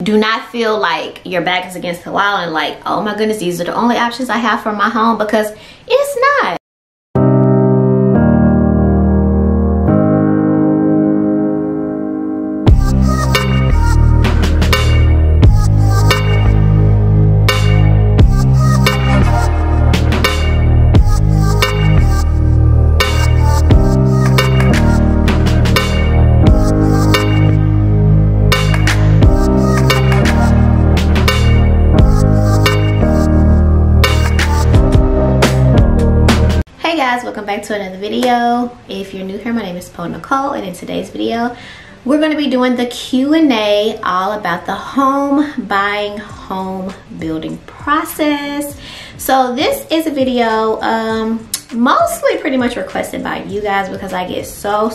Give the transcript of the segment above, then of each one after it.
Do not feel like your back is against the wall and like, oh my goodness, these are the only options I have for my home, because it's not. Hey guys, welcome back to another video. If you're new here, my name is Poe Nicole, and in today's video we're going to be doing the Q&A all about the home buying, home building process. So this is a video mostly pretty much requested by you guys, because I get so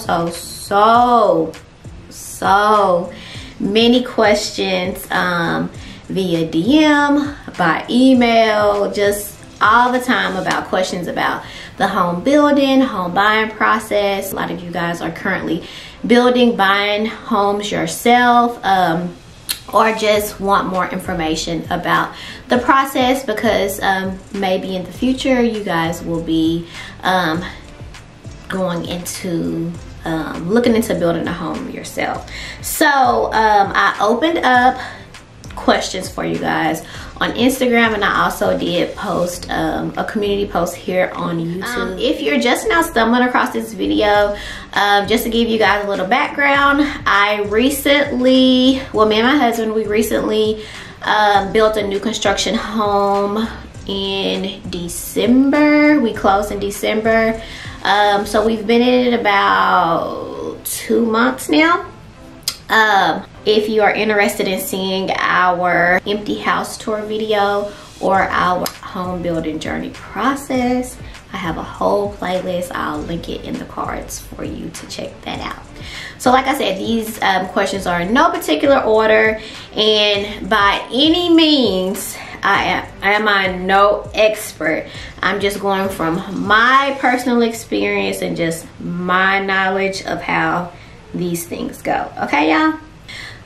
many questions via DM, by email, just all the time about questions about the home building, home buying process. A lot of you guys are currently building, buying homes yourself, or just want more information about the process, because maybe in the future you guys will be going into looking into building a home yourself. So I opened up questions for you guys on Instagram, and I also did post a community post here on YouTube. If you're just now stumbling across this video, just to give you guys a little background, I recently, well, me and my husband, we recently built a new construction home in December. We closed in December, so we've been in it about 2 months now. If you are interested in seeing our empty house tour video or our home building journey process, I have a whole playlist. I'll link it in the cards for you to check that out. So like I said, these questions are in no particular order, and by any means I am no expert. I'm just going from my personal experience and just my knowledge of how these things go. Okay, y'all?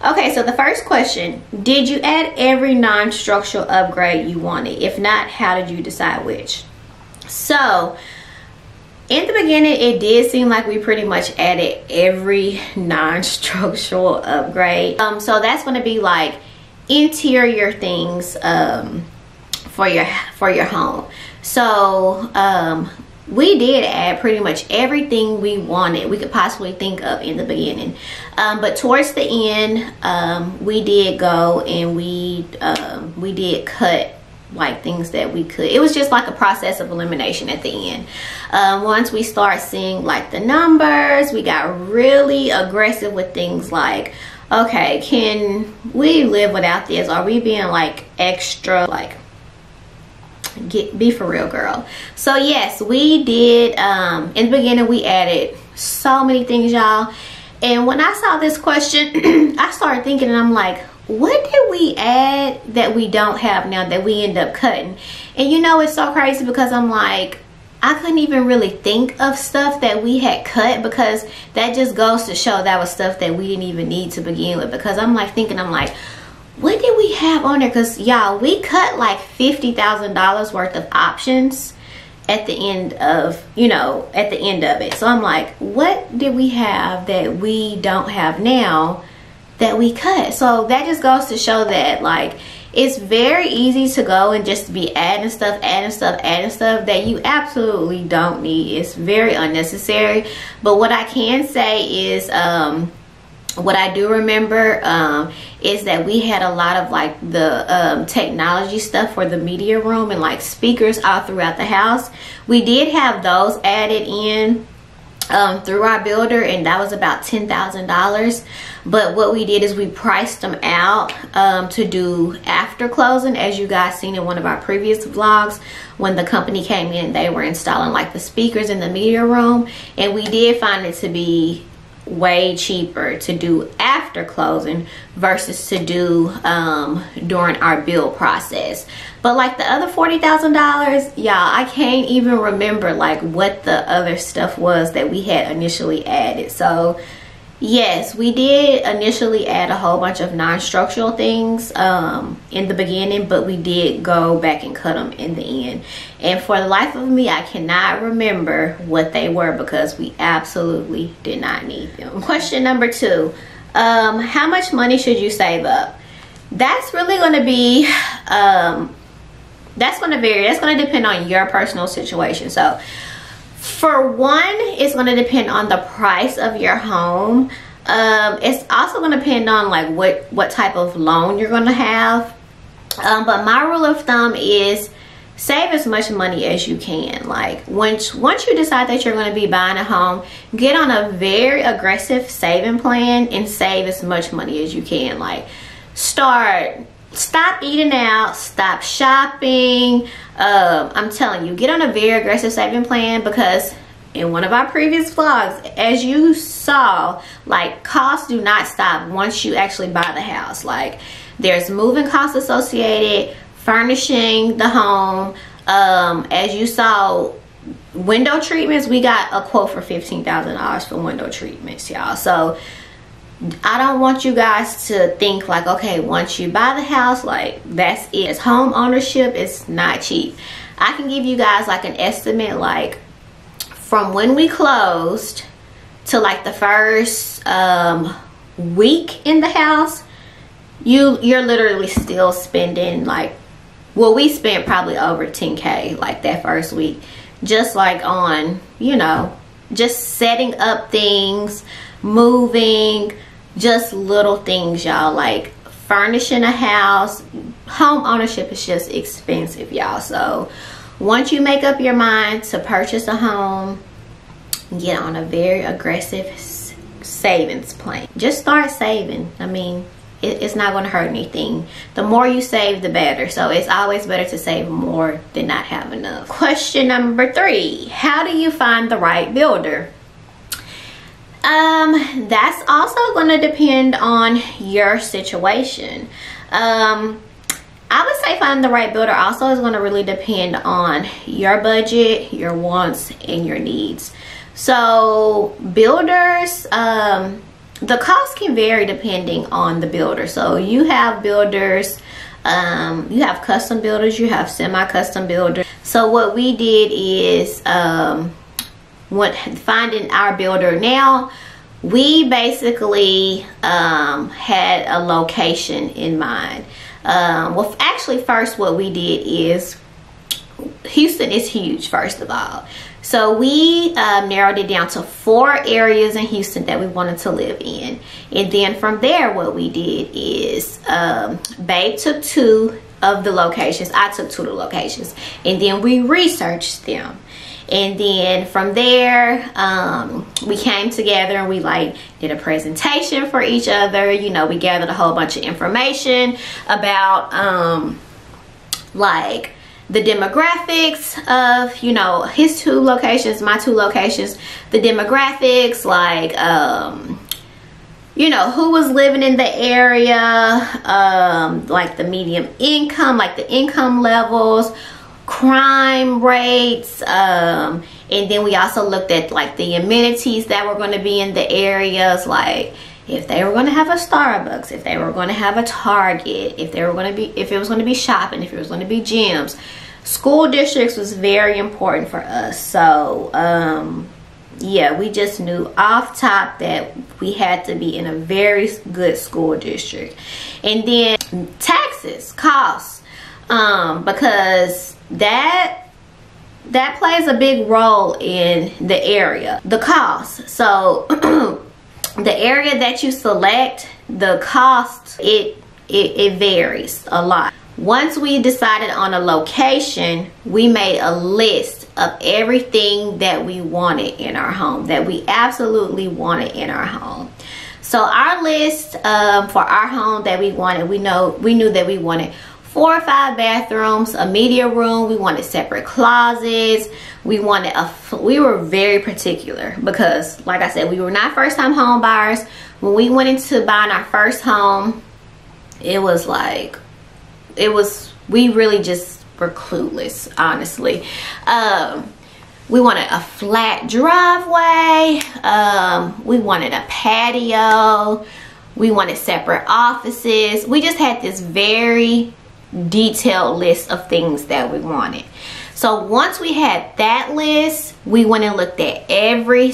Okay, so the first question: did you add every non-structural upgrade you wanted? If not, how did you decide which? So in the beginning, it did seem like we pretty much added every non-structural upgrade. So that's going to be like interior things for your home. So we did add pretty much everything we wanted, we could possibly think of in the beginning, but towards the end, we did go and we did cut like things that we could. It was just like a process of elimination at the end. Once we start seeing like the numbers, we got really aggressive with things like, okay, can we live without this? Are we being like extra, like, be for real, girl? So yes, we did. In the beginning, we added so many things, y'all. And when I saw this question, I started thinking, and I'm like, what did we add that we don't have now that we end up cutting? And you know, it's so crazy, because I'm like, I couldn't even really think of stuff that we had cut, because that just goes to show that was stuff that we didn't even need to begin with. Because I'm like thinking, I'm like, what did we have on there? Because y'all, we cut like $50,000 worth of options at the end of, you know, at the end of it. So I'm like, what did we have that we don't have now that we cut? So that just goes to show that like it's very easy to go and just be adding stuff that you absolutely don't need. It's very unnecessary. But what I can say is what I do remember is that we had a lot of like the technology stuff for the media room and like speakers all throughout the house. We did have those added in through our builder, and that was about $10,000. But what we did is we priced them out to do after closing, as you guys seen in one of our previous vlogs, when the company came in, they were installing like the speakers in the media room, and we did find it to be way cheaper to do after closing versus to do during our build process. But like the other $40,000, y'all, I can't even remember like what the other stuff was that we had initially added. So Yes, we did initially add a whole bunch of non-structural things in the beginning, but we did go back and cut them in the end. And for the life of me, I cannot remember what they were because we absolutely did not need them. Question number 2, how much money should you save up? That's really going to be, that's going to vary. That's going to depend on your personal situation. So for one, it's going to depend on the price of your home. It's also going to depend on like what type of loan you're going to have. But my rule of thumb is save as much money as you can. Like once you decide that you're going to be buying a home, get on a very aggressive saving plan and save as much money as you can. Like stop eating out, stop shopping. I'm telling you, get on a very aggressive saving plan, because in one of our previous vlogs, as you saw, like costs do not stop once you actually buy the house. Like there's moving costs associated, furnishing the home. As you saw, window treatments, we got a quote for $15,000 for window treatments, y'all. So I don't want you guys to think like, okay, once you buy the house, like that's it. It's home ownership is not cheap. I can give you guys like an estimate, like from when we closed to like the first week in the house, you're literally still spending like, well, we spent probably over 10K like that first week, just like on, you know, just setting up things, moving, just little things, y'all. Like furnishing a house, home ownership is just expensive, y'all. So once you make up your mind to purchase a home, get on a very aggressive savings plan. Just start saving. I mean, it's not going to hurt anything. The more you save, the better. So it's always better to save more than not have enough. Question number 3, how do you find the right builder? That's also going to depend on your situation. I would say finding the right builder also is going to really depend on your budget, your wants, and your needs. So builders, the cost can vary depending on the builder. So you have builders, you have custom builders, you have semi-custom builders. So what we did is finding our builder. Now we basically had a location in mind. Well, actually first what we did is, Houston is huge, first of all. So we narrowed it down to 4 areas in Houston that we wanted to live in. And then from there, what we did is Babe took 2 of the locations. I took 2 of the locations. And then we researched them. And then from there, we came together and we like did a presentation for each other. You know, we gathered a whole bunch of information about like the demographics of, you know, his 2 locations, my 2 locations, the demographics, like you know, who was living in the area, like the medium income, like the income levels, crime rates, and then we also looked at like the amenities that were going to be in the areas, like if they were going to have a Starbucks, if they were going to have a Target, if they were going to be, if it was going to be shopping, if it was going to be gyms. School districts was very important for us. So yeah, we just knew off top that we had to be in a very good school district. And then taxes, costs, because that plays a big role in the area, the cost. So the area that you select, the cost, it varies a lot. Once we decided on a location, we made a list of everything that we wanted in our home, that we absolutely wanted in our home. So our list for our home that we wanted, we knew that we wanted 4 or 5 bathrooms, a media room, we wanted separate closets, we were very particular because, like I said, we were not first time home buyers. When we went into buying our first home, it was like, we really just were clueless, honestly. We wanted a flat driveway. We wanted a patio. We wanted separate offices. We just had this very detailed list of things that we wanted. So once we had that list, we went and looked at every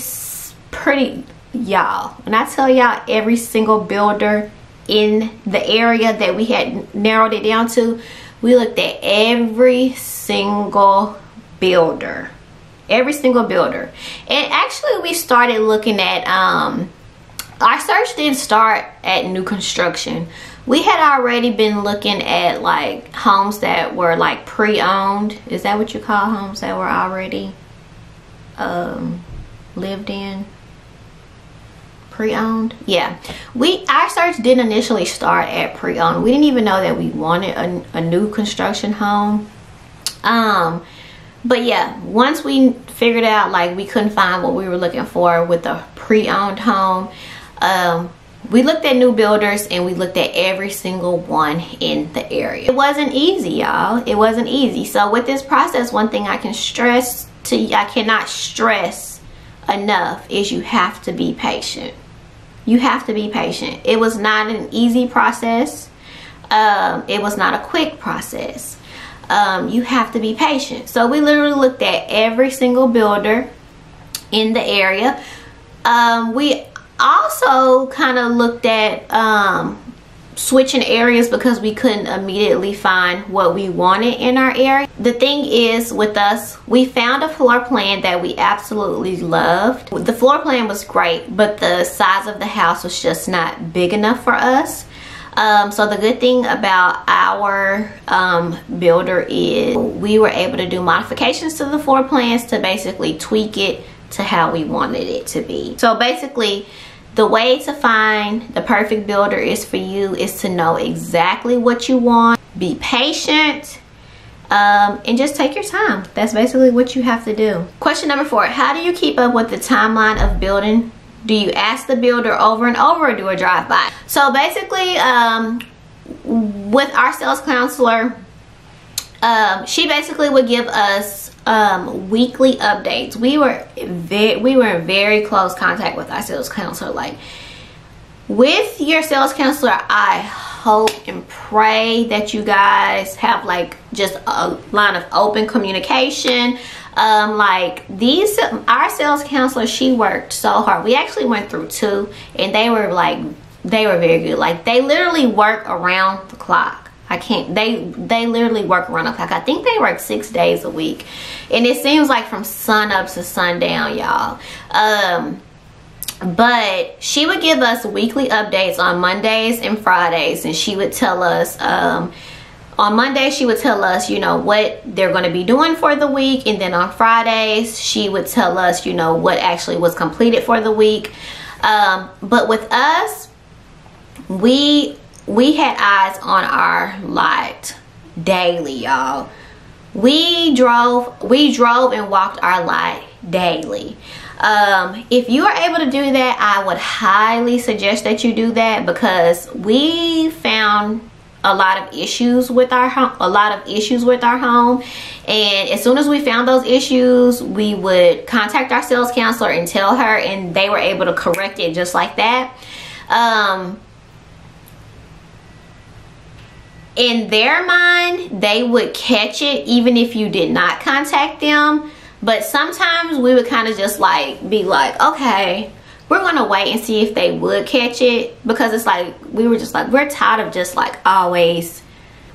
y'all, when I tell y'all every single builder in the area that we had narrowed it down to, we looked at every single builder. And actually we started looking at our search didn't start at new construction. We had already been looking at like homes that were like pre-owned. Is that what you call homes that were already lived in? Pre-owned? Yeah. Our search didn't initially start at pre-owned. We didn't even know that we wanted a new construction home. But yeah, once we figured out like we couldn't find what we were looking for with a pre-owned home, we looked at new builders and we looked at every single one in the area. It wasn't easy, y'all. It wasn't easy. So with this process, one thing I cannot stress enough is you have to be patient. You have to be patient. It was not an easy process. It was not a quick process. You have to be patient. So we literally looked at every single builder in the area. We also kind of looked at switching areas because we couldn't immediately find what we wanted in our area. The thing is with us, we found a floor plan that we absolutely loved. The floor plan was great, but the size of the house was just not big enough for us. So the good thing about our builder is we were able to do modifications to the floor plans to basically tweak it to how we wanted it to be. So basically, the way to find the perfect builder is for you is to know exactly what you want, be patient, and just take your time. That's basically what you have to do. Question number 4, how do you keep up with the timeline of building? Do you ask the builder over and over or do a drive-by? So basically, with our sales counselor, she basically would give us weekly updates. We were in very close contact with our sales counselor. Like, with your sales counselor, I hope and pray that you guys have like just a line of open communication. Like our sales counselor, she worked so hard. We actually went through 2 and they were very good. Like, they literally work around the clock. They literally work around the clock. I think they work 6 days a week. And it seems like from sun up to sundown, y'all. But she would give us weekly updates on Mondays and Fridays. And she would tell us, on Monday, she would tell us, you know, what they're going to be doing for the week. And then on Fridays, she would tell us, you know, what actually was completed for the week. But with us, we had eyes on our lot daily, y'all. We drove and walked our lot daily. If you are able to do that, I would highly suggest that you do that, because we found a lot of issues with our home, and as soon as we found those issues, we would contact our sales counselor and tell her, and they were able to correct it just like that. In their mind, they would catch it even if you did not contact them. But sometimes we would kind of just like be like, okay, we're gonna wait and see if they would catch it, because it's like we're tired of just like always.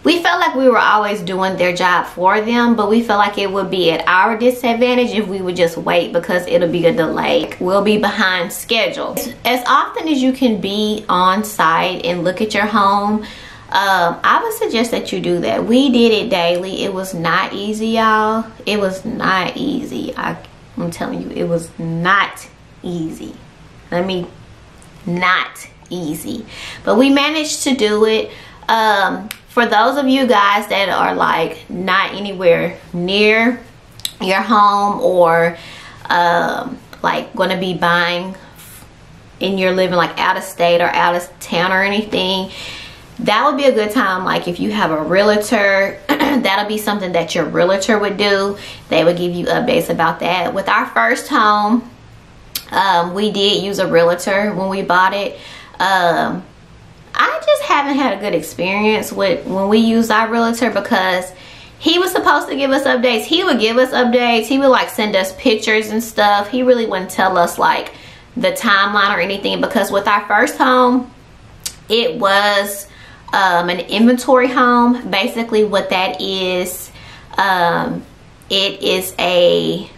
We felt like we were always doing their job for them, but we felt like it would be at our disadvantage if we would just wait, because it'll be a delay. We'll be behind schedule. As often as you can be on site and look at your home, I would suggest that you do that. We did it daily. It was not easy, y'all. It was not easy. I'm telling you, it was not easy. Not easy. But we managed to do it. For those of you guys that are like not anywhere near your home, or like going to be buying and you're living like out of state or out of town or anything, that would be a good time. Like if you have a realtor, that'll be something that your realtor would do. They would give you updates about that. With our first home, we did use a realtor when we bought it. I just haven't had a good experience with when we used our realtor, because he was supposed to give us updates. He would give us updates. He would like send us pictures and stuff. He really wouldn't tell us like the timeline or anything, because with our first home, it was an inventory home. Basically what that is, it's a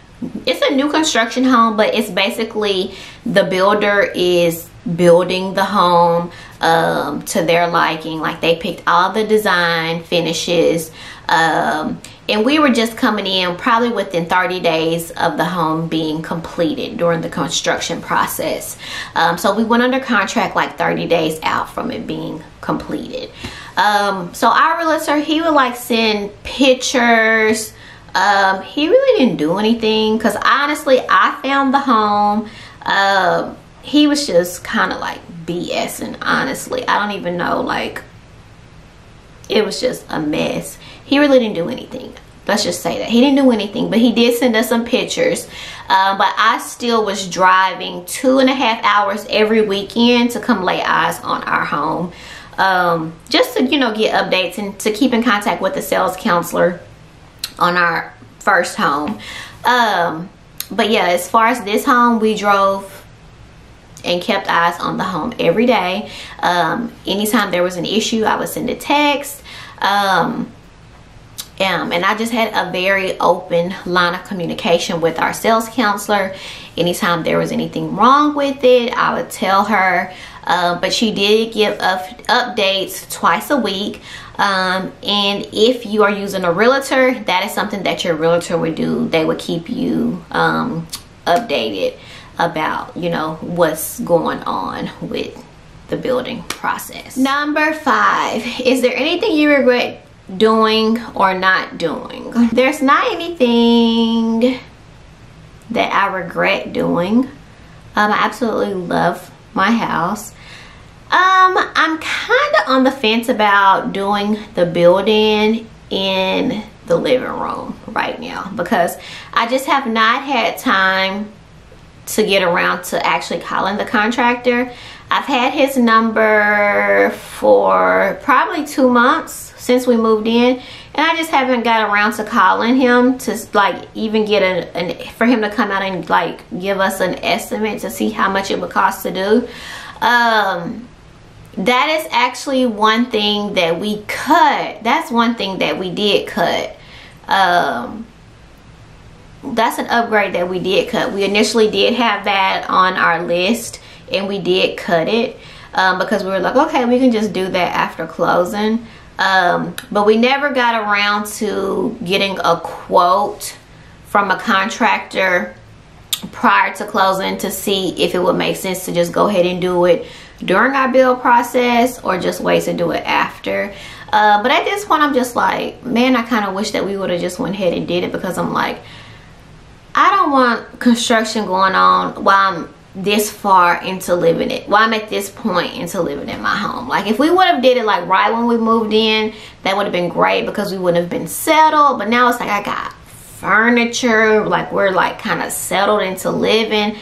new construction home, but it's basically the builder is building the home to their liking. Like they picked all the design finishes, and we were just coming in probably within 30 days of the home being completed during the construction process. So we went under contract like 30 days out from it being completed. So our realtor, he would like send pictures. He really didn't do anything, because honestly I found the home. He was just kind of like BSing, honestly. I don't even know, like it was just a mess. He really didn't do anything. Let's just say that he didn't do anything, but he did send us some pictures. But I still was driving 2.5 hours every weekend to come lay eyes on our home, just to, you know, get updates and to keep in contact with the sales counselor on our first home. But yeah, as far as this home, we drove and kept eyes on the home every day. Anytime there was an issue, I would send a text. And I just had a very open line of communication with our sales counselor. Anytime there was anything wrong with it, I would tell her. But she did give updates twice a week. And if you are using a realtor, that is something that your realtor would do. They would keep you updated about, you know, what's going on with the building process. Number 5, is there anything you regret doing or not doing? There's not anything that I regret doing. I absolutely love my house. I'm kind of on the fence about doing the building in the living room right now, because I just have not had time to get around to actually calling the contractor. I've had his number for probably 2 months since we moved in, and I just haven't got around to calling him to like even get for him to come out and like give us an estimate to see how much it would cost to do. That is actually one thing that we cut. That's one thing that we did cut. That's an upgrade that we did cut. We initially did have that on our list, and we did cut it because we were like, okay, we can just do that after closing. But we never got around to getting a quote from a contractor prior to closing to see if it would make sense to just go ahead and do it during our build process or just wait to do it after. But at this point, I'm just like, man, I kind of wish that we would have just went ahead and did it, because I'm like, I don't want construction going on while I'm this far into living it, while I'm at this point into living in my home. Like if we would have did it like right when we moved in, that would have been great, because we wouldn't have been settled. But now it's like I got furniture, like we're like kind of settled into living.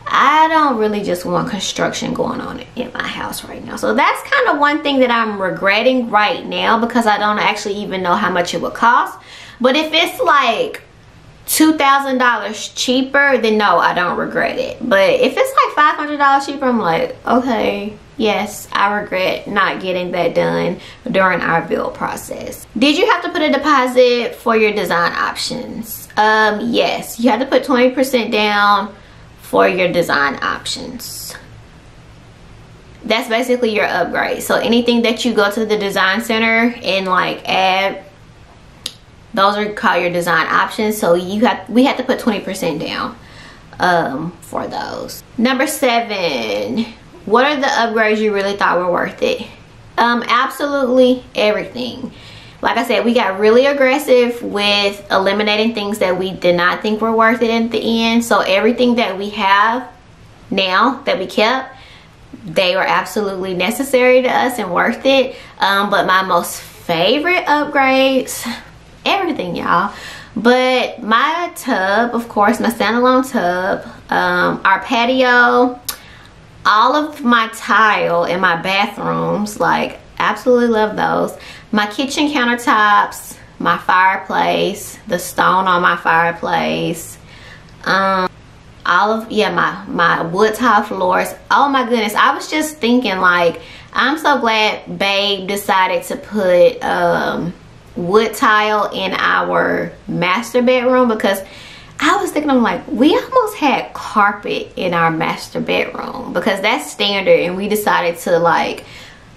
I don't really just want construction going on in my house right now. So that's kind of one thing that I'm regretting right now, because I don't actually even know how much it would cost. But if it's like $2,000 cheaper, then no, I don't regret it. But if it's like $500 cheaper, I'm like, okay, yes, I regret not getting that done during our build process. Did you have to put a deposit for your design options? Yes, you had to put 20% down for your design options. That's basically your upgrade. So anything that you go to the design center and like add, those are called your design options. So we had to put 20% down for those. Number 7, what are the upgrades you really thought were worth it? Absolutely everything. Like I said, we got really aggressive with eliminating things that we did not think were worth it at the end. So everything that we have now that we kept, they were absolutely necessary to us and worth it. But my most favorite upgrades, everything, y'all. But my tub, of course, my standalone tub, our patio, all of my tile in my bathrooms, like, absolutely love those. My kitchen countertops, my fireplace, the stone on my fireplace, all of, yeah, my wood tile floors. Oh my goodness, I was just thinking, like, I'm so glad babe decided to put wood tile in our master bedroom, because I was thinking, I'm like, we almost had carpet in our master bedroom, because that's standard, and we decided to, like,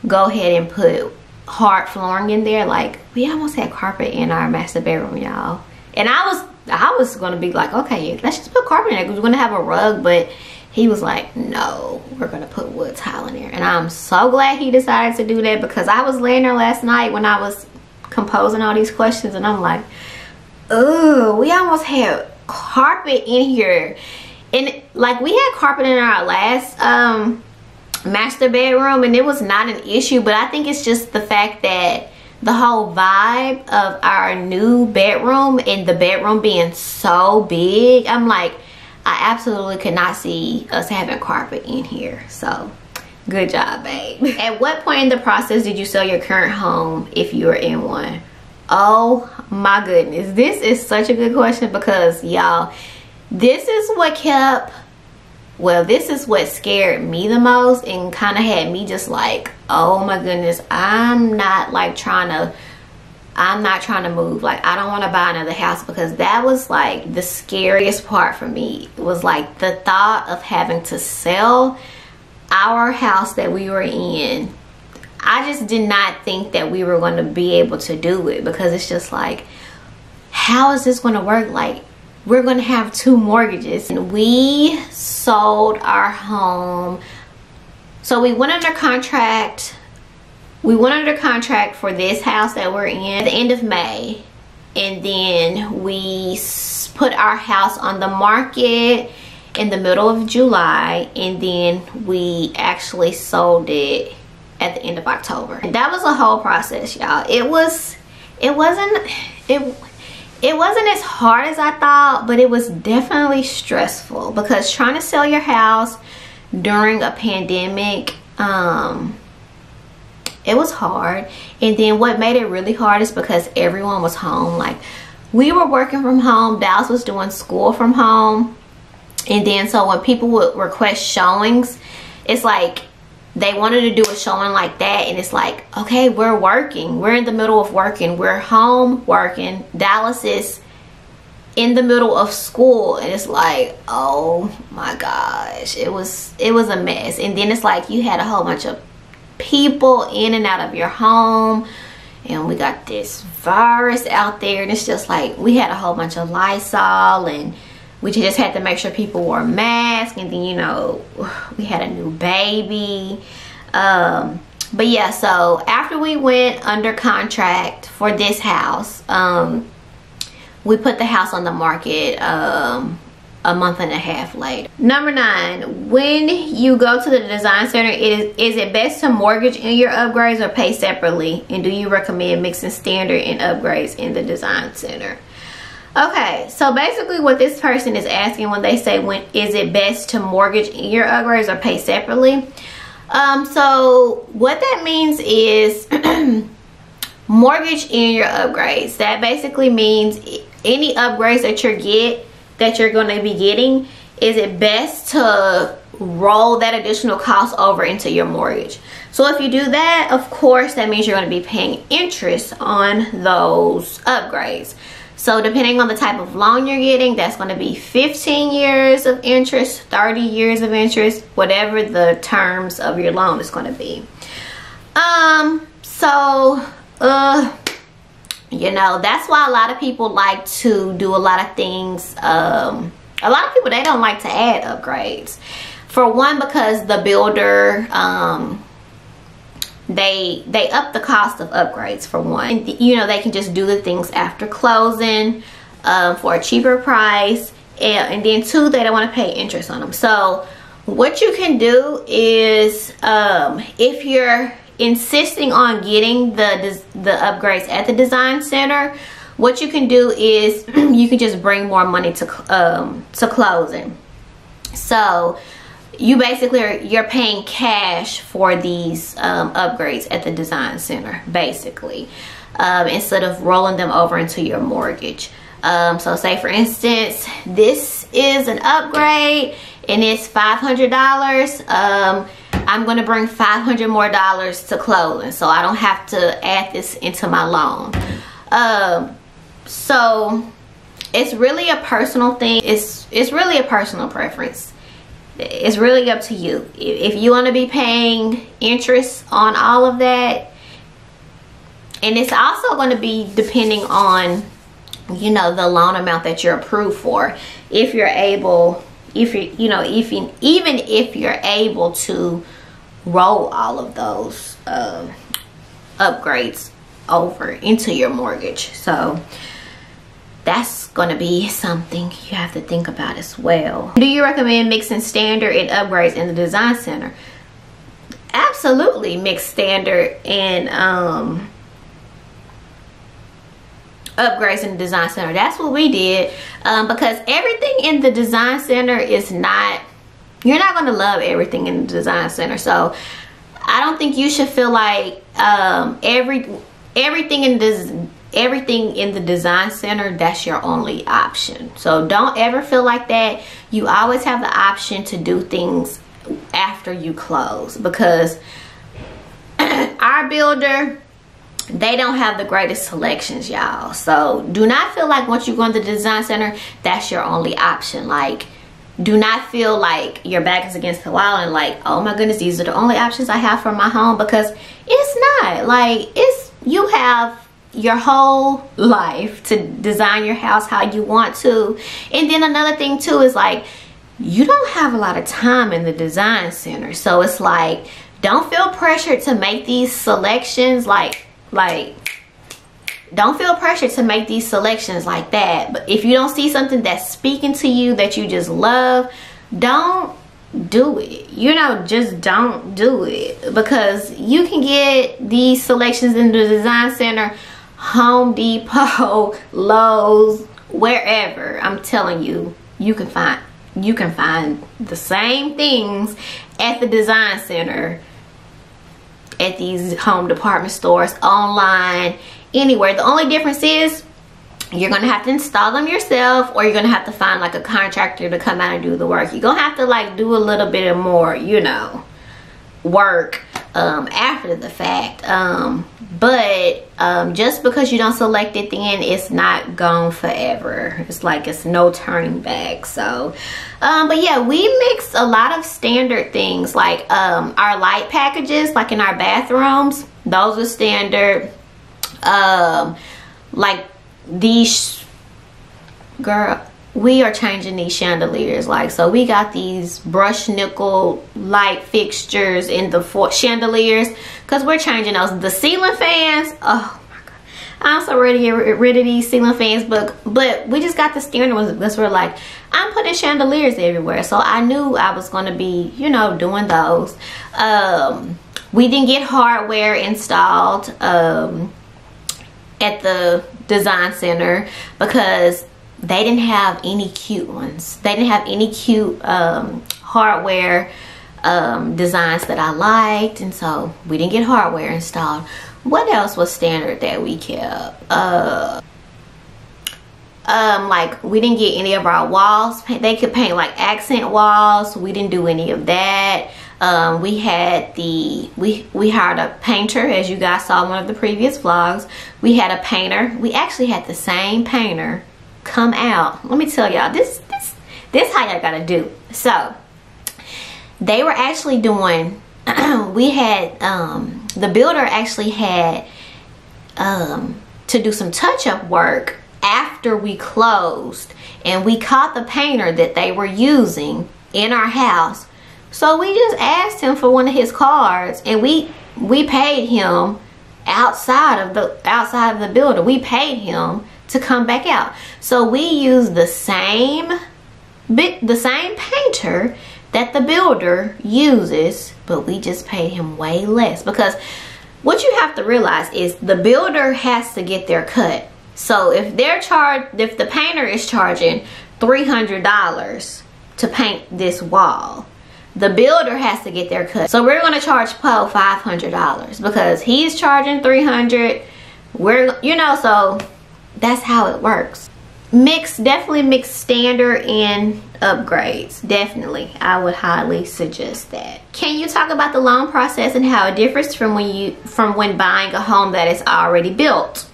go ahead and put hard flooring in there. Like, we almost had carpet in our master bedroom, y'all. And I was gonna be like, okay, let's just put carpet in there because we're gonna have a rug, but he was like, no, we're gonna put wood tile in there. And I'm so glad he decided to do that, because I was laying there last night when I was composing all these questions, and I'm like, oh, we almost had carpet in here. And like, we had carpet in our last master bedroom, and it was not an issue, but I think it's just the fact that the whole vibe of our new bedroom and the bedroom being so big, I'm like, I absolutely could not see us having carpet in here. So good job, babe. At what point in the process did you sell your current home, if you were in one? Oh my goodness, this is such a good question, because y'all, this is what kept, well, this is what scared me the most and kind of had me just like, oh my goodness, I'm not trying to move. Like, I don't want to buy another house, because that was like the scariest part for me. It was like the thought of having to sell our house that we were in. I just did not think that we were going to be able to do it, because it's just like, how is this going to work? Like, we're going to have 2 mortgages. And we sold our home. So we went under contract. We went under contract for this house that we're in at the end of May. And then we put our house on the market in the middle of July. And then we actually sold it at the end of October. And that was a whole process, y'all. It wasn't as hard as I thought, but it was definitely stressful, because trying to sell your house during a pandemic, it was hard. And then what made it really hard is because everyone was home. Like, we were working from home, Dallas was doing school from home, and then so when people would request showings, it's like they wanted to do a showing like that, and it's like, okay, we're working, we're in the middle of working, we're home working, Dallas is in the middle of school, and it's like, oh my gosh, it was a mess. And then it's like you had a whole bunch of people in and out of your home, and we got this virus out there, and it's just like we had a whole bunch of Lysol, and we just had to make sure people wore masks. And then, you know, we had a new baby. But yeah, so after we went under contract for this house, we put the house on the market a month and a half later. Number 9, when you go to the design center, is it best to mortgage in your upgrades or pay separately? And do you recommend mixing standard and upgrades in the design center? Okay, so basically what this person is asking when they say, when is it best to mortgage in your upgrades or pay separately? So what that means is mortgage in your upgrades. That basically means any upgrades that you're going to be getting, is it best to roll that additional cost over into your mortgage? So if you do that, of course, that means you're going to be paying interest on those upgrades. So depending on the type of loan you're getting, that's going to be 15 years of interest, 30 years of interest, whatever the terms of your loan is going to be. You know, that's why a lot of people like to do a lot of things. A lot of people, they don't like to add upgrades. For one, because the builder, they up the cost of upgrades, for one. And, you know, they can just do the things after closing for a cheaper price, and then 2, they don't want to pay interest on them. So what you can do is, if you're insisting on getting the upgrades at the design center, what you can do is you can just bring more money to closing. So you basically you're paying cash for these upgrades at the design center, basically, instead of rolling them over into your mortgage. So say for instance, this is an upgrade and it's $500. I'm going to bring $500 more to closing, so I don't have to add this into my loan. So it's really a personal thing. It's really a personal preference. It's really up to you. If you want to be paying interest on all of that, and it's also going to be depending on, you know, the loan amount that you're approved for. If you're able, even if you're able to roll all of those upgrades over into your mortgage. So that's going to be something you have to think about as well. Do you recommend mixing standard and upgrades in the design center? Absolutely, mix standard and upgrades in the design center. That's what we did, because everything in the design center is not, you're not going to love everything in the design center. So I don't think you should feel like everything in the design center, that's your only option. So don't ever feel like that. You always have the option to do things after you close, because our builder, they don't have the greatest selections, y'all. So do not feel like once you go in the design center, that's your only option. Like, do not feel like your back is against the wall and like, oh my goodness, these are the only options I have for my home, because it's not. Like, you have your whole life to design your house how you want to. And then another thing too is like, you don't have a lot of time in the design center. So it's like, don't feel pressured to make these selections like don't feel pressured to make these selections like that. But if you don't see something that's speaking to you that you just love, don't do it. You know, just don't do it, because you can get these selections in the design center, Home Depot, Lowe's, wherever. I'm telling you, you can find the same things at the design center, at these home department stores, online, anywhere. The only difference is you're gonna have to install them yourself, or you're gonna have to find like a contractor to come out and do the work. You're gonna have to like do a little bit of more, you know, work after the fact. But just because you don't select it then, it's not gone forever. It's like, it's no turning back. So but yeah, we mix a lot of standard things, like our light packages, like in our bathrooms, those are standard. Like these, girl, we are changing these chandeliers. Like, so we got these brushed nickel light fixtures in the chandeliers, because we're changing those. The ceiling fans, oh my god, I'm so ready to get rid of these ceiling fans, but we just got the standard ones because we're like, I'm putting chandeliers everywhere, so I knew I was going to be, you know, doing those. We didn't get hardware installed at the design center because they didn't have any cute ones. They didn't have any cute hardware designs that I liked, and so we didn't get hardware installed. What else was standard that we kept? Like, we didn't get any of our walls. They could paint like accent walls. We didn't do any of that. We had we hired a painter, as you guys saw in one of the previous vlogs. We had a painter. We actually had the same painter come out. Let me tell y'all, this how y'all gotta do. So they were actually doing we had the builder actually had to do some touch-up work after we closed, and we caught the painter that they were using in our house. So we just asked him for one of his cards, and we paid him outside of the building. We paid him to come back out. So we used the same painter that the builder uses, but we just paid him way less. Because what you have to realize is the builder has to get their cut. So if if the painter is charging $300 to paint this wall, the builder has to get their cut. So we're going to charge Poe $500 because he's charging $300. So that's how it works. Definitely mix standard and upgrades. Definitely, I would highly suggest that. Can you talk about the loan process and how it differs from when buying a home that is already built?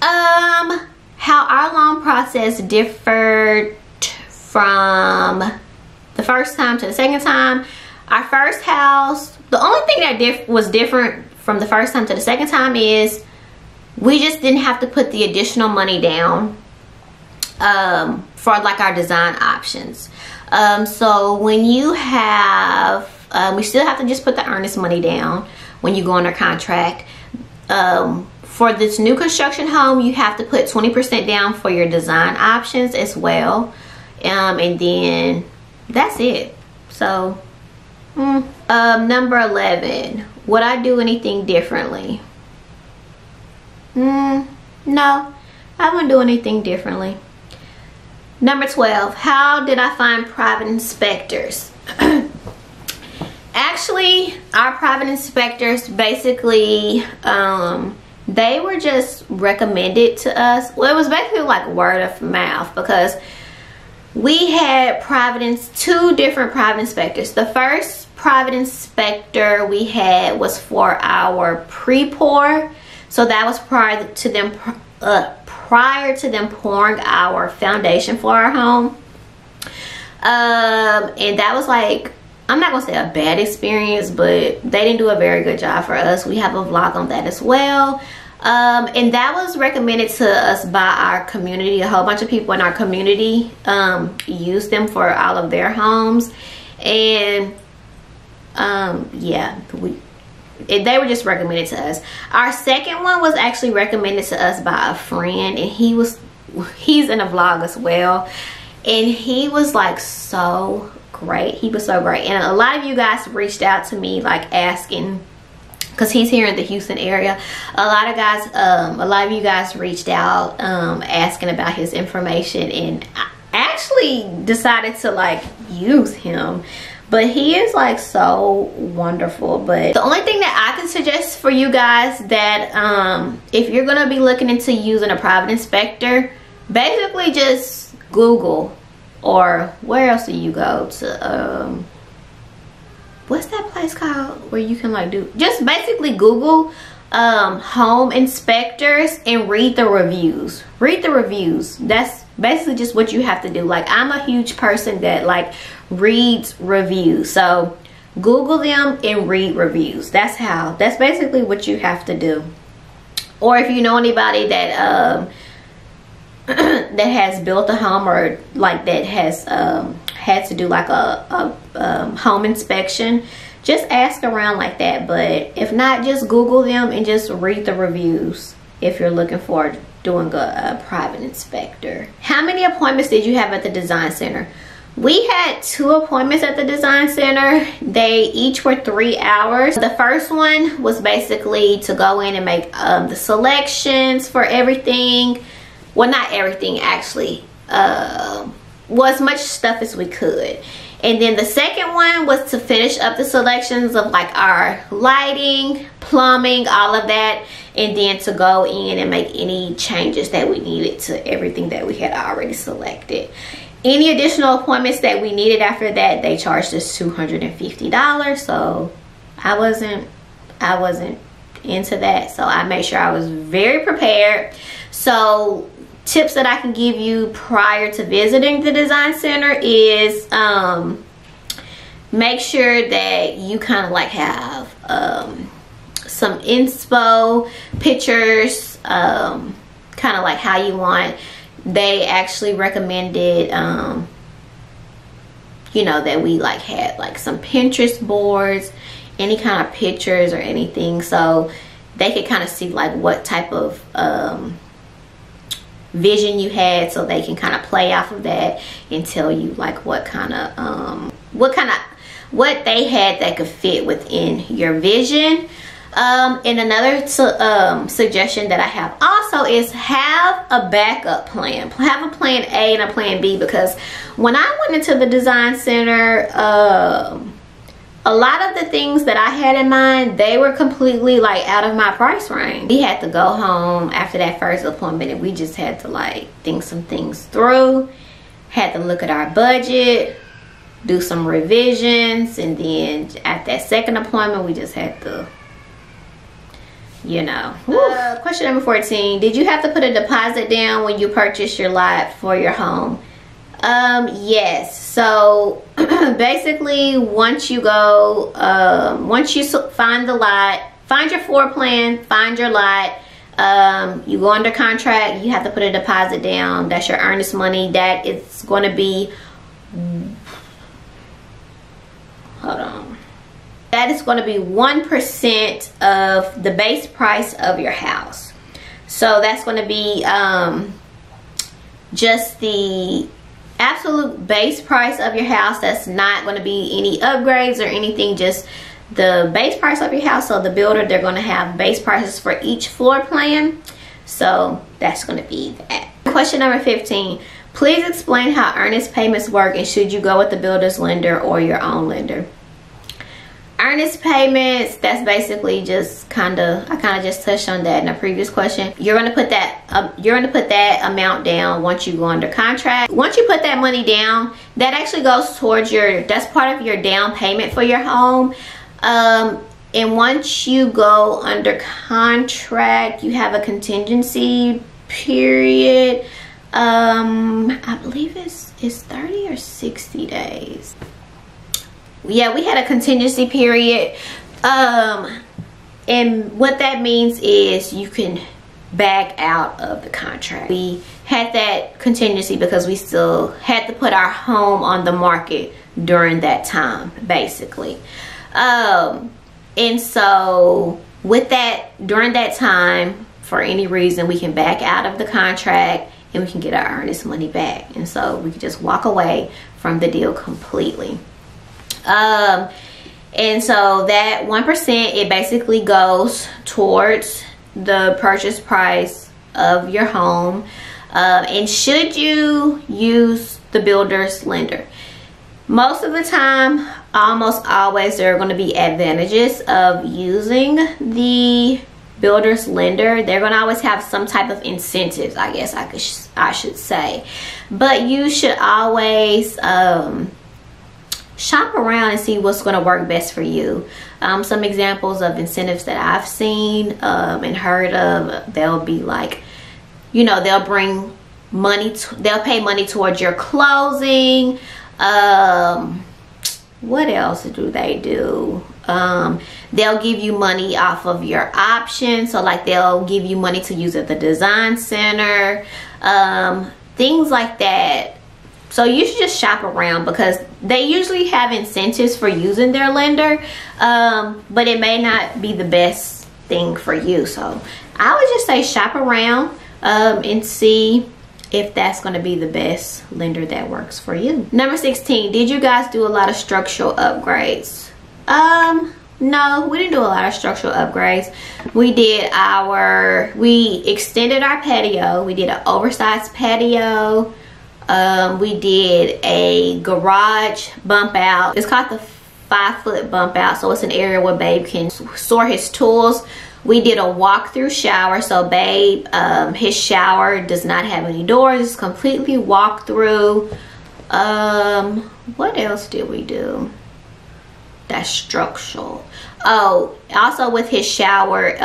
How our loan process differed from the first time to the second time. Our first house, the only thing that was different from the first time to the second time is we just didn't have to put the additional money down for like our design options. So when you have, we still have to just put the earnest money down when you go under contract. For this new construction home, you have to put 20% down for your design options as well. And then that's it. So, number 11, would I do anything differently? No, I wouldn't do anything differently. Number 12, how did I find private inspectors? Actually, our private inspectors basically, they were just recommended to us. Well, it was basically like word of mouth because we had two different private inspectors. The first private inspector we had was for our pre-pour. So that was prior to them pouring our foundation for our home. And that was like, I'm not gonna say a bad experience, but they didn't do a very good job for us. We have a vlog on that as well. And that was recommended to us by our community. A whole bunch of people in our community used them for all of their homes. And yeah, they were just recommended to us. Our second one was actually recommended to us by a friend, and he's in a vlog as well, and he was like so great. He was so great. And a lot of you guys reached out to me like asking, because he's here in the Houston area. A lot of you guys reached out asking about his information, and I actually decided to like use him. But he is like so wonderful. But the only thing that I can suggest for you guys that if you're gonna be looking into using a private inspector, basically just Google, or where else do you go to, what's that place called where you can like just basically Google home inspectors and read the reviews. Read the reviews. That's basically just what you have to do. Like, I'm a huge person that like reads reviews. So Google them and read reviews. That's basically what you have to do. Or if you know anybody that that has built a home, or like that has had to do like a home inspection, just ask around like that. But if not, just Google them and just read the reviews if you're looking for doing a private inspector. How many appointments did you have at the design center? We had 2 appointments at the design center. They each were 3 hours. The first one was basically to go in and make the selections for everything. Well, not everything actually. Well, as much stuff as we could. And then the second one was to finish up the selections of like our lighting, plumbing, all of that, and then to go in and make any changes that we needed to everything that we had already selected. Any additional appointments that we needed after that, they charged us $250. So I wasn't into that. So I made sure I was very prepared. So tips that I can give you prior to visiting the design center is make sure that you kind of like have some inspo pictures, kind of like how you want. They actually recommended you know, that we like had like some Pinterest boards, any kind of pictures or anything, so they could kind of see like what type of vision you had, so they can kind of play off of that and tell you like what kind of what they had that could fit within your vision. And another suggestion that I have also is have a backup plan. Have a plan A and a plan B, because when I went into the design center, a lot of the things that I had in mind, they were completely like out of my price range. We had to go home after that first appointment and we just had to like think some things through, had to look at our budget, do some revisions, and then at that second appointment we just had to, you know. Question number 14, did you have to put a deposit down when you purchased your lot for your home? Yes. So basically, once you go, once you find the lot, find your floor plan, find your lot, you go under contract, you have to put a deposit down. That's your earnest money. That is going to be, hold on, that is going to be 1% of the base price of your house. So that's going to be just the absolute base price of your house. That's not going to be any upgrades or anything, just the base price of your house. So the builder, they're going to have base prices for each floor plan. So that's going to be that. Question number 15, please explain how earnest payments work and should you go with the builder's lender or your own lender? Earnest payments, that's basically just I kind of just touched on that in a previous question. You're going to put that amount down once you go under contract. Once you put that money down, that actually goes towards that's part of your down payment for your home. And once you go under contract, you have a contingency period. I believe it's 30 or 60 days. Yeah, we had a contingency period, and what that means is you can back out of the contract. We had that contingency because we still had to put our home on the market during that time, basically. And so with that, during that time, for any reason, we can back out of the contract and we can get our earnest money back, and so we can just walk away from the deal completely. And so that 1%, it basically goes towards the purchase price of your home. And should you use the builder's lender? Most of the time, almost always, there are going to be advantages of using the builder's lender. They're going to always have some type of incentives, I guess I should say. But you should always shop around and see what's going to work best for you. Some examples of incentives that I've seen and heard of, they'll be like, you know, they'll bring money, they'll pay money towards your closing. What else do they do? They'll give you money off of your options. So like they'll give you money to use at the design center, things like that. So you should just shop around because they usually have incentives for using their lender, but it may not be the best thing for you. So I would just say shop around and see if that's going to be the best lender that works for you. Number 16, did you guys do a lot of structural upgrades? No, we didn't do a lot of structural upgrades. We extended our patio. We did an oversized patio. We did a garage bump out. It's called the 5-foot bump out. So it's an area where Babe can store his tools. We did a walk-through shower. So Babe, his shower does not have any doors. It's completely walk-through. What else did we do? That's structural. Oh, also with his shower,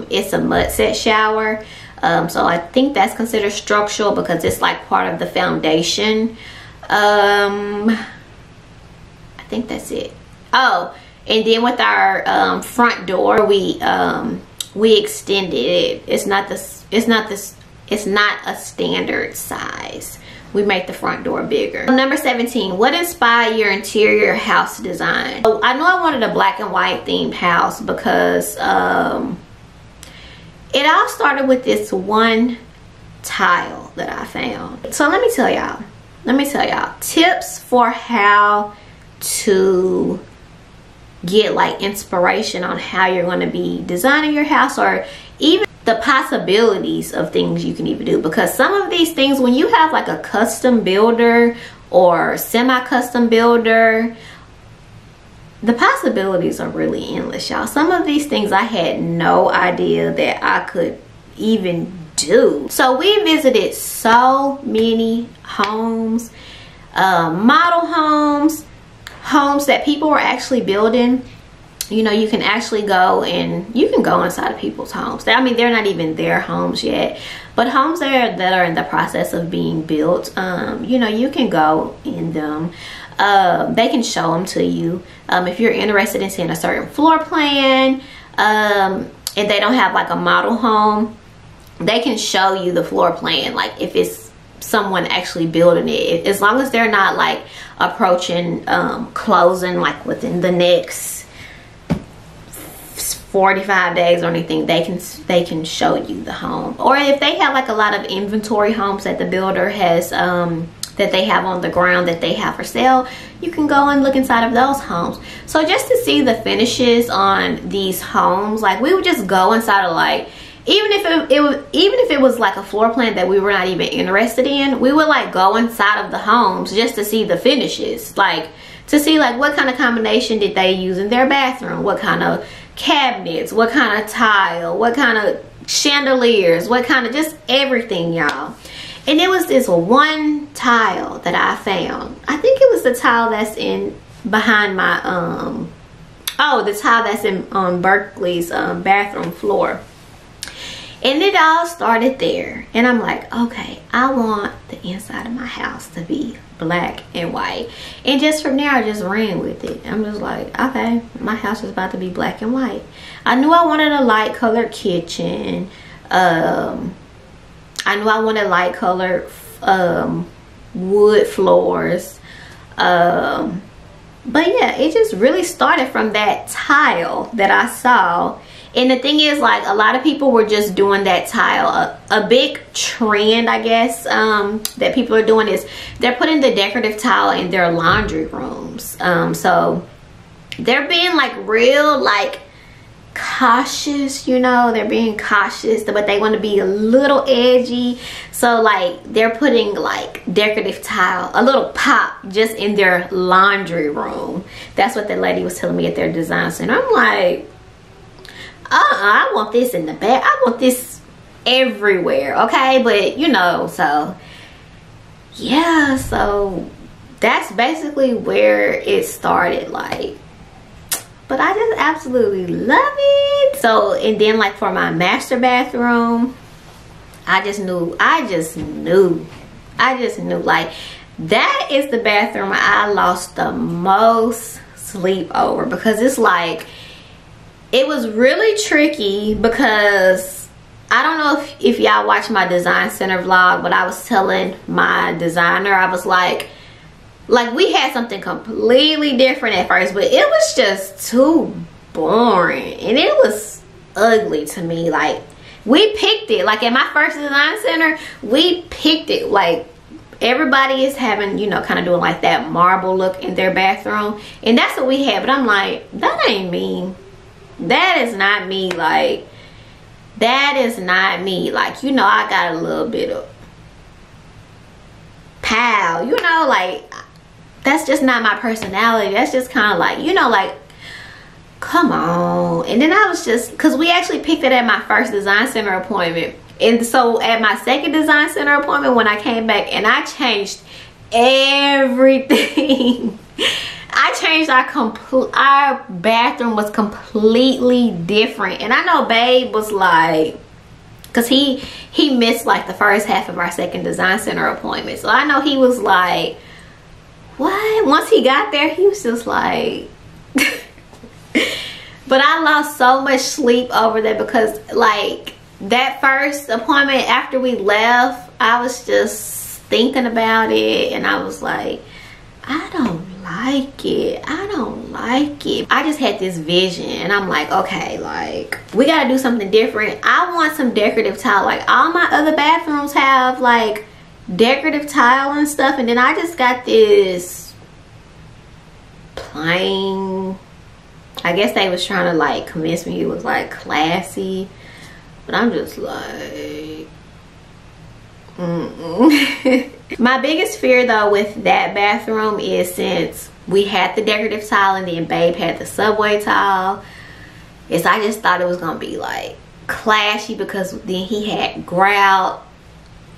it's a mud set shower. So I think that's considered structural because it's like part of the foundation. I think that's it. Oh, and then with our front door, we extended it. It's not a standard size. We make the front door bigger. Number 17, what inspired your interior house design? So I know I wanted a black and white themed house because it all started with this one tile that I found. So let me tell y'all tips for how to get like inspiration on how you're going to be designing your house, or even the possibilities of things you can even do. Because some of these things, when you have like a custom builder or semi-custom builder, the possibilities are really endless, y'all. Some of these things I had no idea that I could even do. So we visited so many homes, model homes, homes that people were actually building. You know, you can actually go and you can go inside of people's homes. I mean, they're not even their homes yet, but homes that are in the process of being built, you know, you can go in them. They can show them to you. If you're interested in seeing a certain floor plan, and they don't have like a model home, they can show you the floor plan, like if it's someone actually building it. As long as they're not like approaching closing like within the next 45 days or anything, they can show you the home. Or if they have like a lot of inventory homes that the builder has that they have on the ground that they have for sale, you can go and look inside of those homes. So just to see the finishes on these homes, like we would just go inside of, like, even if it was like a floor plan that we were not even interested in, we would like go inside of the homes just to see the finishes, like to see like what kind of combination did they use in their bathroom, what kind of cabinets, what kind of tile, what kind of chandeliers, what kind of just everything, y'all. And it was this one tile that I found. I think it was the tile that's in behind my the tile that's in Berkeley's bathroom floor. And it all started there. And I'm like, okay, I want the inside of my house to be black and white. And just from there, I just ran with it. I'm just like, okay, my house is about to be black and white. I knew I wanted a light colored kitchen. I knew I wanted light colored wood floors. But yeah, it just really started from that tile that I saw. And the thing is, like, a lot of people were just doing that tile. A big trend, I guess, that people are doing is they're putting the decorative tile in their laundry rooms. So they're being like real like cautious, you know, they're being cautious, but they want to be a little edgy. So like they're putting like decorative tile, a little pop, just in their laundry room. That's what the lady was telling me at their design center. I'm like, I want this in the back. I want this everywhere, okay? But you know, so yeah, so that's basically where it started, like. But I just absolutely love it. So, and then like for my master bathroom, I just knew like that is the bathroom I lost the most sleep over, because it's like, it was really tricky because I don't know if y'all watch my design center vlog, but I was telling my designer, I was like we had something completely different at first, but it was just too boring and it was ugly to me. Like, we picked it, like at my first design center, we picked it, like everybody is having, you know, kind of doing like that marble look in their bathroom, and that's what we had. But I'm like, that ain't me. That is not me. Like, that is not me. Like, you know, I got a little bit of pow, you know, like that's just not my personality. That's just kind of like, you know, like, come on. And then I was just, because we actually picked it at my first design center appointment, and so at my second design center appointment, when I came back, and I changed everything. I changed our bathroom was completely different. And I know Babe was like, because he missed like the first half of our second design center appointment, so I know he was like, what? Once he got there, he was just like but I lost so much sleep over that, because like that first appointment after we left, I was just thinking about it, and I was like, I don't like it. I don't like it. I just had this vision, and I'm like, okay, like we gotta do something different. I want some decorative tile. Like all my other bathrooms have like decorative tile and stuff, and then I just got this plain. I guess they was trying to like convince me it was like classy, but I'm just like My biggest fear though with that bathroom is, since we had the decorative tile and then Babe had the subway tile, is I just thought it was gonna be like clashy, because then he had grout.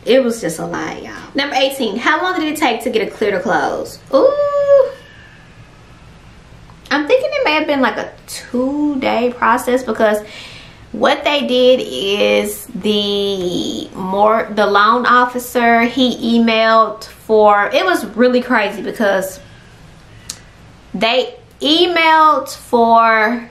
It was just a lot, y'all. Number 18, how long did it take to get a clear to close? Ooh, I'm thinking it may have been like a 2-day process, because what they did is the loan officer, he emailed for, it was really crazy because they emailed for,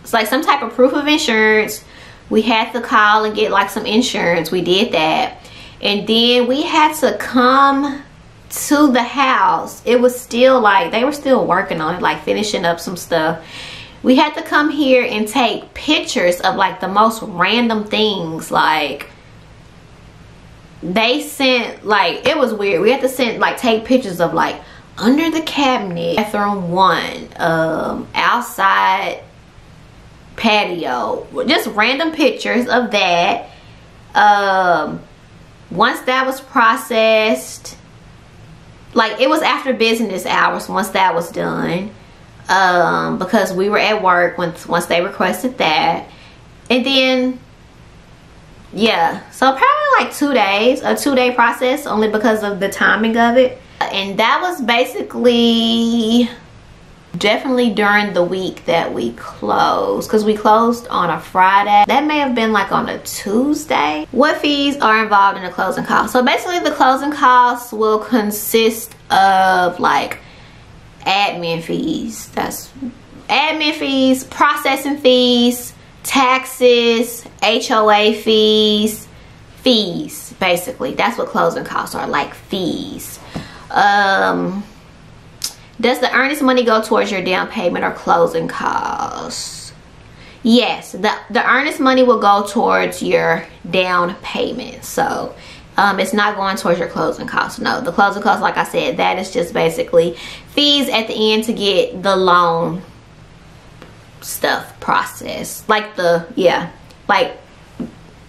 it's like some type of proof of insurance. We had to call and get like some insurance. We did that. And then we had to come to the house. It was still like, they were still working on it, like finishing up some stuff. We had to come here and take pictures of like the most random things. Like they sent, like, it was weird. We had to send, like, take pictures of like under the cabinet, bathroom 1, outside patio, just random pictures of that. Once that was processed, like, it was after business hours once that was done, because we were at work once they requested that. And then, yeah, so probably like 2 days, a 2-day process, only because of the timing of it. And that was basically definitely during the week that we closed, because we closed on a Friday. That may have been like on a Tuesday. What fees are involved in the closing costs? So basically the closing costs will consist of like admin fees. That's admin fees, processing fees, taxes, HOA fees, basically. That's what closing costs are, like fees. Does the earnest money go towards your down payment or closing costs? Yes, the earnest money will go towards your down payment. So it's not going towards your closing costs. No, the closing costs, like I said, that is just basically fees at the end to get the loan stuff processed. Like the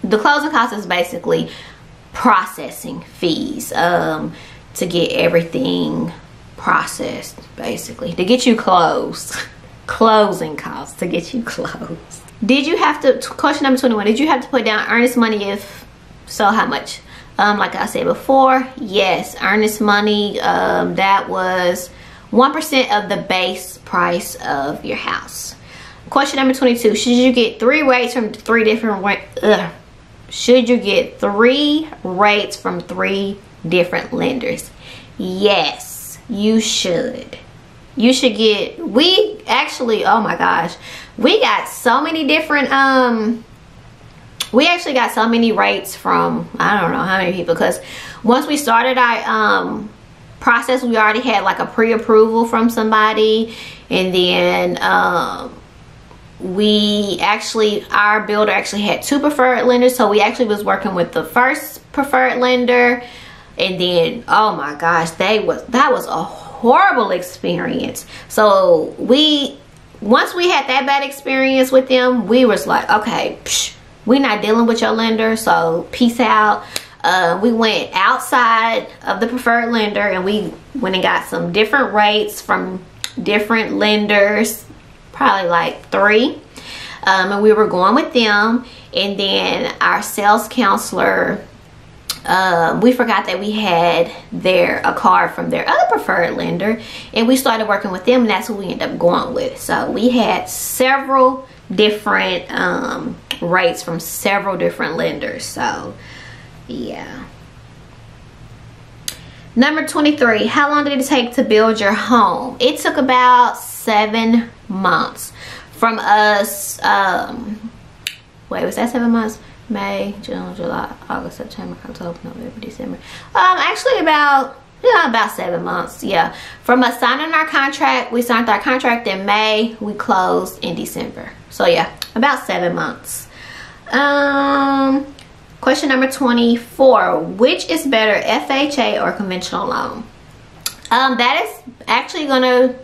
closing cost is basically processing fees to get everything processed, basically, to get you closed. Closing costs to get you closed. Did you have to, question number 21, did you have to put down earnest money? If so, how much? Like I said before, yes, earnest money, that was 1% of the base price of your house. Question number 22, should you get 3 rates from 3 different should you get 3 rates from 3 different lenders? Yes, you should. You should get, we actually, oh my gosh, we got so many different, we actually got so many rates from, I don't know how many people, because once we started our process, we already had like a pre-approval from somebody. And then our builder actually had 2 preferred lenders. So we actually was working with the first preferred lender. And then, oh my gosh, that was a horrible experience. So once we had that bad experience with them, we was like, okay, we're not dealing with your lender, so peace out. We went outside of the preferred lender and we went and got some different rates from different lenders, probably like 3. And we were going with them. And then our sales counselor, we forgot that we had a card from their other preferred lender, and we started working with them, and that's what we ended up going with. So we had several different rates from several different lenders. So yeah. Number 23, how long did it take to build your home? It took about 7 months from us. Wait, was that 7 months? May, June, July, August, September, October, November, December. Actually about 7 months. Yeah, from us signing our contract, we signed our contract in May, we closed in December. So yeah, about 7 months. Question number 24, which is better, FHA or conventional loan? That is actually gonna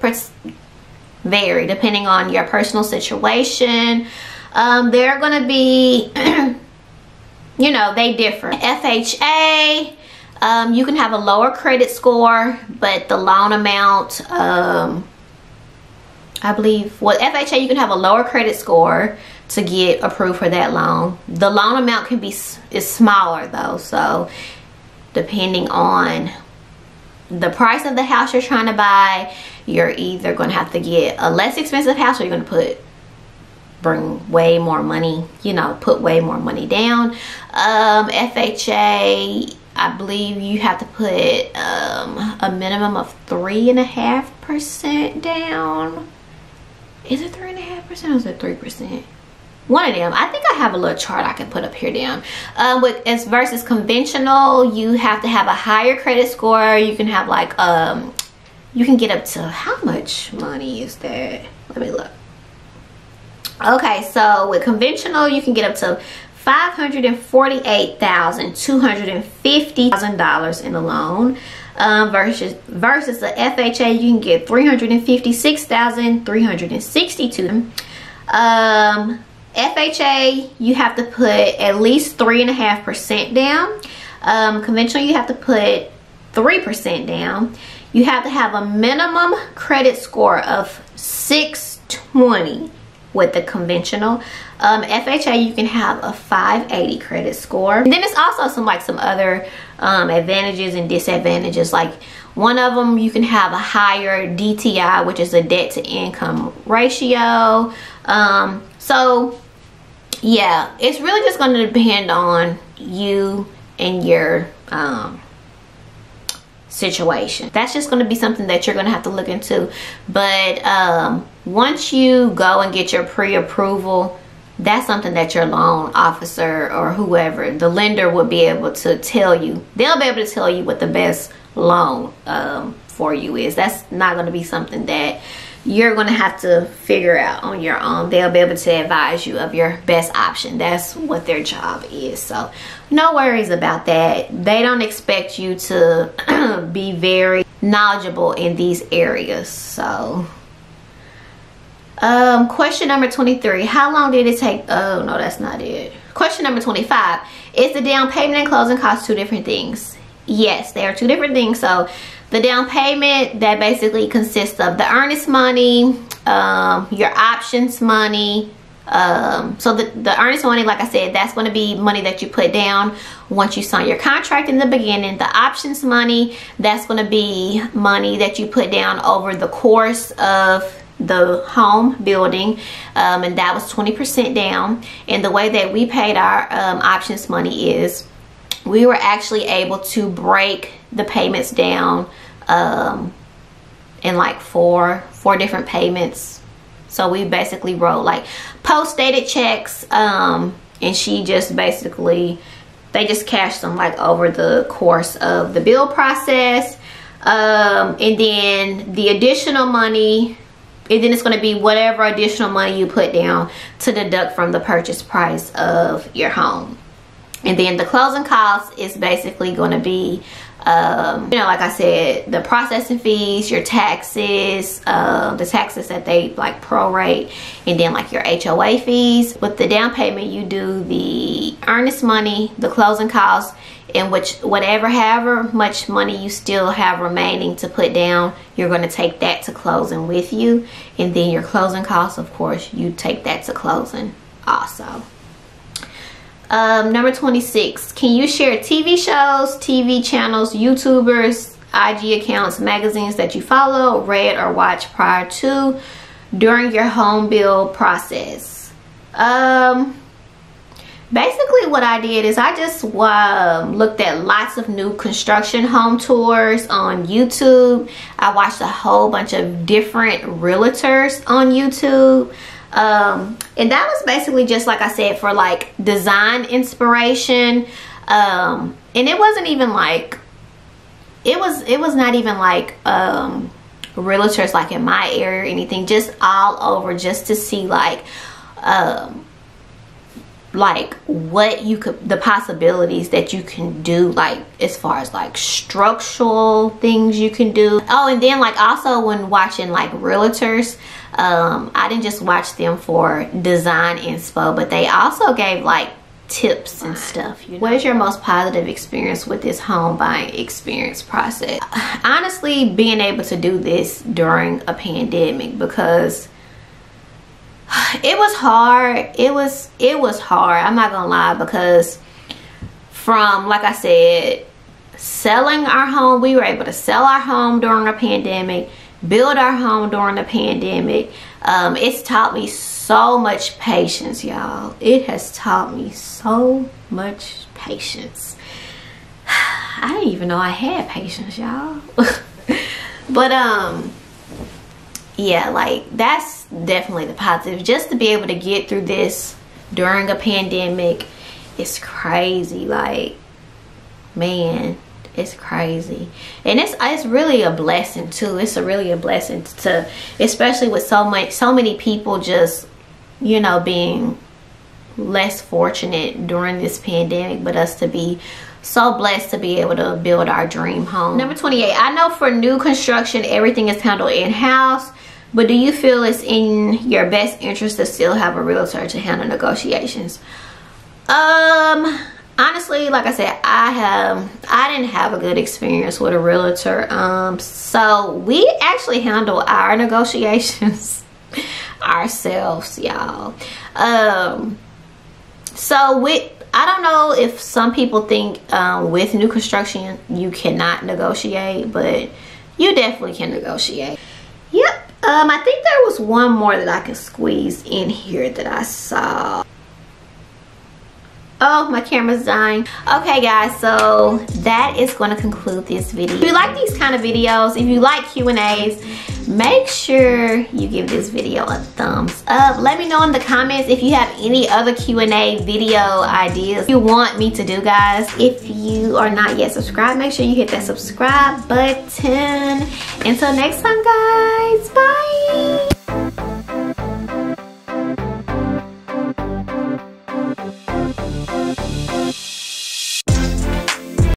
vary depending on your personal situation. They're going to be, you know, they differ. FHA, you can have a lower credit score, but the loan amount, I believe, well, FHA, you can have a lower credit score to get approved for that loan. The loan amount can be is smaller though, so depending on the price of the house you're trying to buy, you're either going to have to get a less expensive house, or you're going to bring way more money, you know, put way more money down. FHA, I believe you have to put a minimum of 3.5% down. Is it 3.5% or is it 3%? One of them. I think I have a little chart I can put up here down. With as versus conventional, you have to have a higher credit score. You can have like you can get up to, how much money is that? Let me look. Okay, so with conventional, you can get up to $548,250 in a loan. Versus the FHA, you can get $356,362. FHA, you have to put at least 3.5% down. Conventional, you have to put 3% down. You have to have a minimum credit score of 620 with the conventional. FHA, you can have a 580 credit score. And then it's also some other advantages and disadvantages. Like one of them, you can have a higher DTI, which is a debt to income ratio. So yeah, it's really just going to depend on you and your situation. That's just going to be something that you're going to have to look into. But once you go and get your pre-approval, that's something that your loan officer or whoever, the lender, will be able to tell you. They'll be able to tell you what the best loan for you is. That's not going to be something that you're going to have to figure out on your own. They'll be able to advise you of your best option. That's what their job is. So no worries about that. They don't expect you to be very knowledgeable in these areas. So question number 23, how long did it take? Oh no, that's not it. Question number 25, is the down payment and closing costs two different things? Yes, they are two different things. So the down payment, that basically consists of the earnest money, your options money. So the earnest money, like I said, that's going to be money that you put down once you sign your contract in the beginning. The options money, that's going to be money that you put down over the course of the home building, and that was 20% down. And the way that we paid our options money is we were actually able to break the payments down in like four different payments. So we basically wrote like post-dated checks, and she just basically, they just cashed them like over the course of the bill process. And then the additional money, and then it's going to be whatever additional money you put down to deduct from the purchase price of your home. And then the closing cost is basically going to be, you know, like I said, the processing fees, your taxes, the taxes that they like prorate, and then like your HOA fees. With the down payment, you do the earnest money, the closing costs, in which however much money you still have remaining to put down, you're going to take that to closing with you. And then your closing costs, of course, you take that to closing also. Number 26, can you share TV shows, TV channels, YouTubers, IG accounts, magazines that you follow, read, or watch prior to, during your home build process? Basically what I did is I just looked at lots of new construction home tours on YouTube. I watched a whole bunch of different realtors on YouTube. And that was basically just, like I said, for like design inspiration. And it wasn't even like, it was not even like realtors like in my area or anything, just all over, just to see like like what you could, the possibilities that you can do, like as far as like structural things you can do. Oh, and then like also when watching like realtors, I didn't just watch them for design inspo, but they also gave like tips and stuff, you know? What is your most positive experience with this home buying experience process? Honestly, being able to do this during a pandemic, because it was hard. It was hard, I'm not gonna lie, because from, like I said, selling our home, we were able to sell our home during a pandemic, build our home during the pandemic. It's taught me so much patience, y'all. It has taught me so much patience. I didn't even know I had patience, y'all. But yeah, like that's definitely the positive. Just to be able to get through this during a pandemic is crazy. Like, man, it's crazy. And it's really a blessing too. It's really a blessing to, especially with so many people just, you know, being less fortunate during this pandemic, but us to be so blessed to be able to build our dream home. Number 28, I know for new construction everything is handled in-house, but do you feel it's in your best interest to still have a realtor to handle negotiations? Honestly, like I said, I didn't have a good experience with a realtor. So we actually handle our negotiations ourselves, y'all. So I don't know if some people think with new construction you cannot negotiate, but you definitely can negotiate. Yep. I think there was one more that I could squeeze in here that I saw. Oh, my camera's dying. Okay guys, so that is going to conclude this video. If you like these kind of videos, if you like Q&As, make sure you give this video a thumbs up. Let me know in the comments if you have any other Q&A video ideas you want me to do, guys. If you are not yet subscribed, make sure you hit that subscribe button. Until next time, guys, bye.